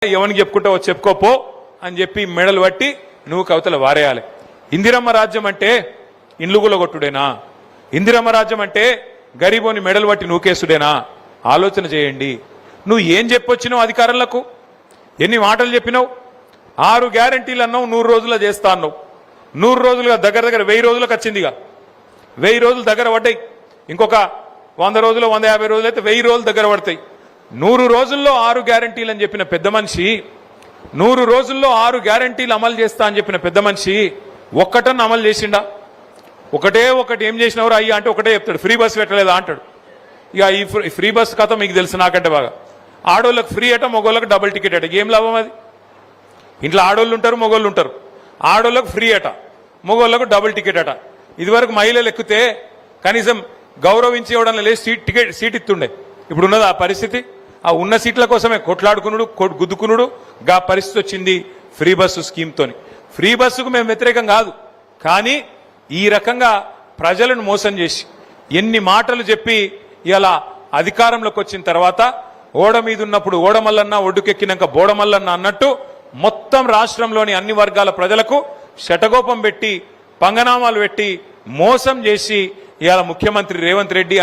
ఎవరికి చెప్పుకుంటావో చెప్పుకోపో అని చెప్పి మెడలు పట్టి నువ్వు కవితలు వారేయాలి. ఇందిరమ్మ రాజ్యం అంటే ఇండ్లుగుల కొట్టుడేనా? ఇందిరమ్మ రాజ్యం అంటే గరీబోని మెడలు పట్టి నూకేసుడేనా? ఆలోచన చేయండి. నువ్వు ఏం చెప్పొచ్చినావు అధికారులకు? ఎన్ని మాటలు చెప్పినావు? 6 గ్యారంటీలు అన్నావు, 100 రోజుల్లో చేస్తా అన్నావు. 100 రోజులుగా దగ్గర 1000 రోజులకు వచ్చిందిగా. 1000 రోజులు దగ్గర పడ్డాయి. ఇంకొక 100 రోజులు 150 రోజులు అయితే 1000 రోజులు దగ్గర పడతాయి. 100 రోజుల్లో 6 గ్యారంటీలు అని చెప్పిన పెద్ద మనిషి, 100 రోజుల్లో 6 గ్యారంటీలు అమలు చేస్తా అని చెప్పిన పెద్ద మనిషి ఒక్కటన్నా అమలు చేసిండా? ఒకటే ఒకటి ఏం చేసినవారు అయ్యా అంటే ఒకటే చెప్తాడు, ఫ్రీ బస్ పెట్టలేదా అంటాడు. ఇక ఈ ఫ్రీ బస్ కథ మీకు తెలుసు నాకంటే బాగా. ఆడోళ్ళకి ఫ్రీ అట, మగోళ్ళకి డబుల్ టికెట్ అట. ఏం లాభం అది? ఇంట్లో ఆడోళ్ళు ఉంటారు, మగోళ్ళు ఉంటారు. ఆడోళ్ళకు ఫ్రీ అట, మగోళ్ళకు డబుల్ టికెట్ అట. ఇదివరకు మహిళలు ఎక్కితే కనీసం గౌరవించి ఇవ్వడం లేదు, సీట్ ఇస్తుండే. ఇప్పుడు ఉన్నది ఆ పరిస్థితి. ఆ ఉన్న సీట్ల కోసమే కొట్లాడుకునుడు, గుద్దుకునుడు. గా పరిస్థితి వచ్చింది ఫ్రీ బస్సు స్కీమ్తోని. ఫ్రీ బస్సుకు మేము వ్యతిరేకం కాదు, కానీ ఈ రకంగా ప్రజలను మోసం చేసి ఎన్ని మాటలు చెప్పి ఇలా అధికారంలోకి వచ్చిన తర్వాత ఓడ మీద ఉన్నప్పుడు ఓడమల్లన్న, ఒడ్డుకెక్కినాక బోడమల్లన్న అన్నట్టు మొత్తం రాష్ట్రంలోని అన్ని వర్గాల ప్రజలకు శటగోపం పెట్టి, పంగనామాలు పెట్టి మోసం చేసి ఇవాళ ముఖ్యమంత్రి రేవంత్ రెడ్డి